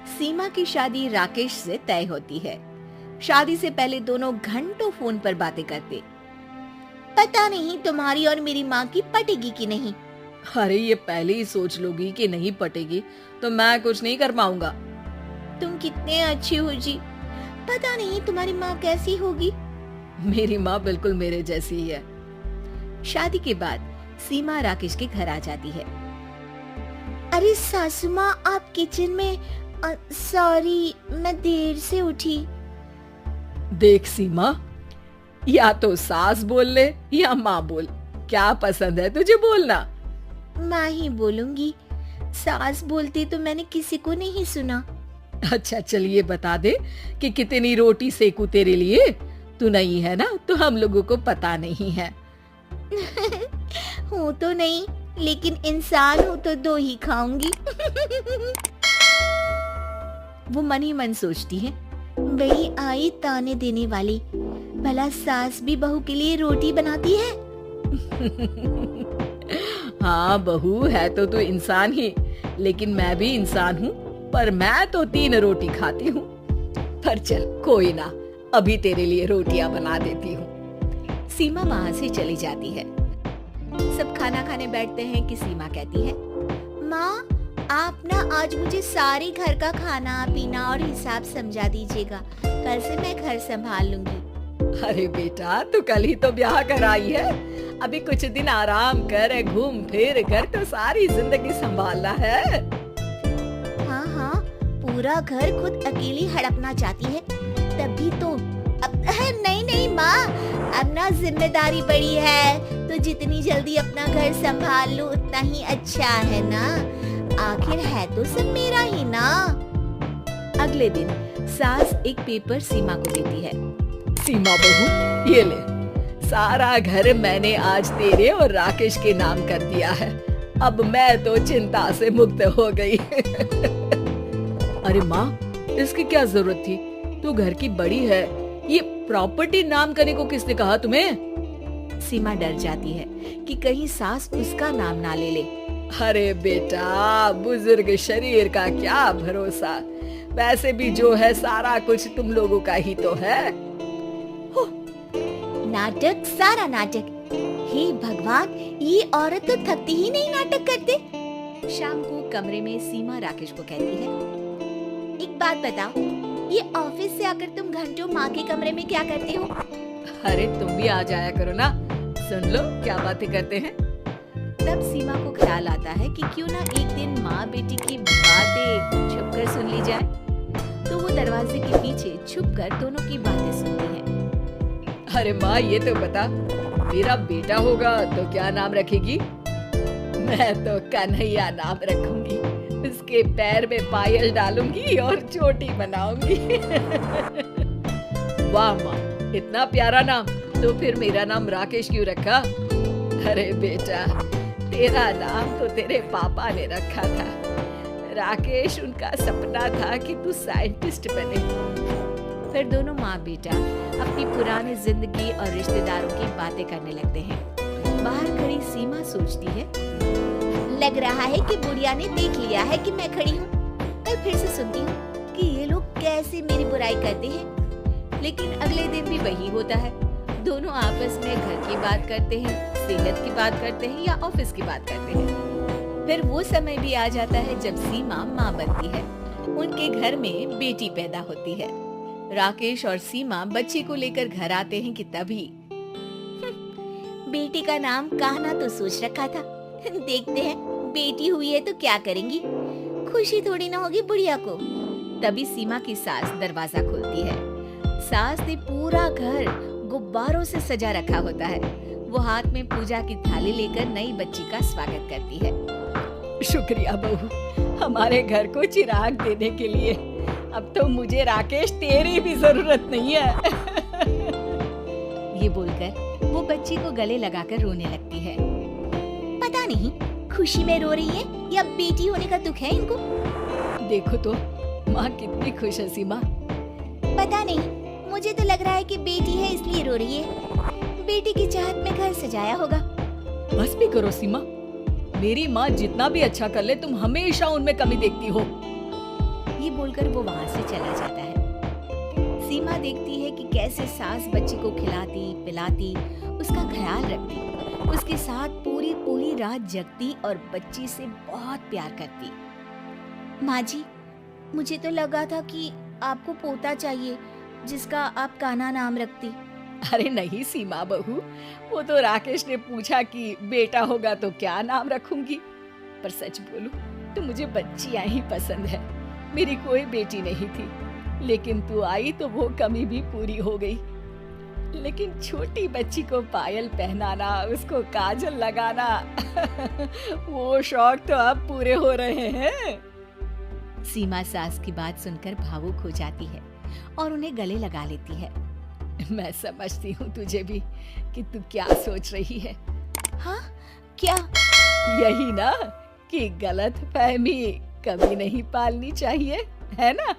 सीमा की शादी राकेश से तय होती है। शादी से पहले दोनों घंटों फोन पर बातें करते। पता नहीं तुम्हारी और मेरी माँ की पटेगी कि नहीं। अरे ये पहले ही सोच लोगी कि नहीं पटेगी तो मैं कुछ नहीं कर पाऊंगा। तुम कितने अच्छे हो जी। पता नहीं तुम्हारी माँ कैसी होगी। मेरी माँ बिल्कुल मेरे जैसी ही है। शादी के बाद सीमा राकेश के घर आ जाती है। अरे सासू माँ आप किचन में। सॉरी मैं देर से उठी। देख सीमा, या तो सास बोल ले या माँ बोल, क्या पसंद है तुझे बोलना। माँ ही बोलूंगी, सास बोलती तो मैंने किसी को नहीं सुना। अच्छा चलिए बता दे कि कितनी रोटी सेकू तेरे लिए। तू नहीं है ना तो हम लोगों को पता नहीं है। हूँ तो नहीं, लेकिन इंसान हूँ तो 2 ही खाऊंगी। वो मन ही मन सोचती है, वही आई ताने देने वाली, भला सास भी बहू के लिए रोटी बनाती है। हाँ बहू है तो तू इंसान ही, लेकिन मैं भी इंसान हूँ, पर मैं तो 3 रोटी खाती हूँ। पर चल कोई ना, अभी तेरे लिए रोटियां बना देती हूँ। सीमा वहाँ से चली जाती है। सब खाना खाने बैठते हैं कि सीमा कहती है, माँ आप ना आज मुझे सारे घर का खाना पीना और हिसाब समझा दीजिएगा, कल से मैं घर संभाल लूंगी। अरे बेटा तू कल ही तो ब्याह कराई है, अभी कुछ दिन आराम कर, घूम फिर कर, तो सारी जिंदगी संभालना है। हाँ हाँ, पूरा घर खुद अकेली हड़पना चाहती है, तभी तो। नहीं नहीं माँ, अब ना जिम्मेदारी बड़ी है, तो जितनी जल्दी अपना घर संभाल लूं उतना ही अच्छा है ना। आखिर है तो सब मेरा ही ना। अगले दिन सास एक पेपर सीमा को देती है। सीमा बहू ये ले, सारा घर मैंने आज तेरे और राकेश के नाम कर दिया है, अब मैं तो चिंता से मुक्त हो गई। अरे माँ इसकी क्या जरूरत थी, तू घर की बड़ी है, ये प्रॉपर्टी नाम करने को किसने कहा तुम्हें। सीमा डर जाती है कि कहीं सास उसका नाम ना ले ले। अरे बेटा बुजुर्ग शरीर का क्या भरोसा, वैसे भी जो है सारा कुछ तुम लोगों का ही तो है। नाटक सारा नाटक। हे भगवान, ये औरत तो थकती ही नहीं नाटक करते। शाम को कमरे में सीमा राकेश को कहती है, एक बात बताओ, ये ऑफिस से आकर तुम घंटों माँ के कमरे में क्या करते हो। अरे तुम भी आ जाया करो ना, सुन लो क्या बातें करते हैं। तब सीमा को ख्याल आता है कि क्यों ना एक दिन माँ बेटी की बातें छुपकर सुन ली जाए। तो वो दरवाजे के पीछे छुपकर दोनों की बातें सुनती है। अरे माँ ये तो बता, मेरा बेटा होगा तो क्या नाम रखेगी। मैं तो कन्हैया नाम रखूंगी, उसके पैर में पायल डालूंगी और चोटी बनाऊंगी। वाह माँ इतना प्यारा नाम, तो फिर मेरा नाम राकेश क्यों रखा। अरे बेटा तेरा नाम तो तेरे पापा ने रखा था, राकेश उनका सपना था कि तू साइंटिस्ट बने। फिर दोनों माँ बेटा अपनी पुरानी जिंदगी और रिश्तेदारों की बातें करने लगते हैं। बाहर खड़ी सीमा सोचती है, लग रहा है कि बुढ़िया ने देख लिया है कि मैं खड़ी हूँ। कल फिर से सुनती हूँ कि ये लोग कैसे मेरी बुराई करते हैं। लेकिन अगले दिन भी वही होता है, दोनों आपस में घर की बात करते हैं, सेहत की बात करते हैं या ऑफिस की बात करते हैं। फिर वो समय भी आ जाता है जब सीमा माँ बनती है। उनके घर में बेटी पैदा होती है। राकेश और सीमा बच्ची को लेकर घर आते हैं कि तभी बेटी का नाम कहना तो सोच रखा था, देखते हैं बेटी हुई है तो क्या करेंगी, खुशी थोड़ी ना होगी बुढ़िया को। तभी सीमा की सास दरवाजा खोलती है। सास ने पूरा घर गुब्बारों से सजा रखा होता है। वो हाथ में पूजा की थाली लेकर नई बच्ची का स्वागत करती है। शुक्रिया बहू, हमारे घर को चिराग देने के लिए। अब तो मुझे राकेश तेरी भी जरूरत नहीं है। ये बोलकर वो बच्ची को गले लगाकर रोने लगती है। पता नहीं खुशी में रो रही है या बेटी होने का दुख है इनको। देखो तो माँ कितनी खुश है सीमा। पता नहीं, मुझे तो लग रहा है कि बेटी है इसलिए रो रही है। बेटी की चाहत में घर सजाया होगा। बस भी करो सीमा, मेरी माँ जितना भी अच्छा कर ले तुम हमेशा उनमें कमी देखती हो। ये बोलकर वो वहां से चला जाता है। सीमा देखती है कि कैसे सास बच्ची को खिलाती पिलाती, उसका ख्याल रखती, उसके साथ पूरी पूरी रात जगती और बच्ची से बहुत प्यार करती। माँ जी, मुझे तो लगा था कि आपको पोता चाहिए जिसका आप कान्हा नाम रखती। अरे नहीं सीमा बहू, वो तो राकेश ने पूछा कि बेटा होगा तो क्या नाम रखूंगी। पर सच बोलूं तो मुझे बच्चियां ही पसंद है। मेरी कोई बेटी नहीं थी, लेकिन तू आई तो वो कमी भी पूरी हो गई। लेकिन छोटी बच्ची को पायल पहनाना, उसको काजल लगाना वो शौक तो अब पूरे हो रहे हैं। सीमा सास की बात सुनकर भावुक हो जाती है और उन्हें गले लगा लेती है। मैं समझती हूँ तुझे भी कि तू क्या सोच रही है। हाँ, क्या? यही ना कि गलत फहमी कभी नहीं पालनी चाहिए, है ना?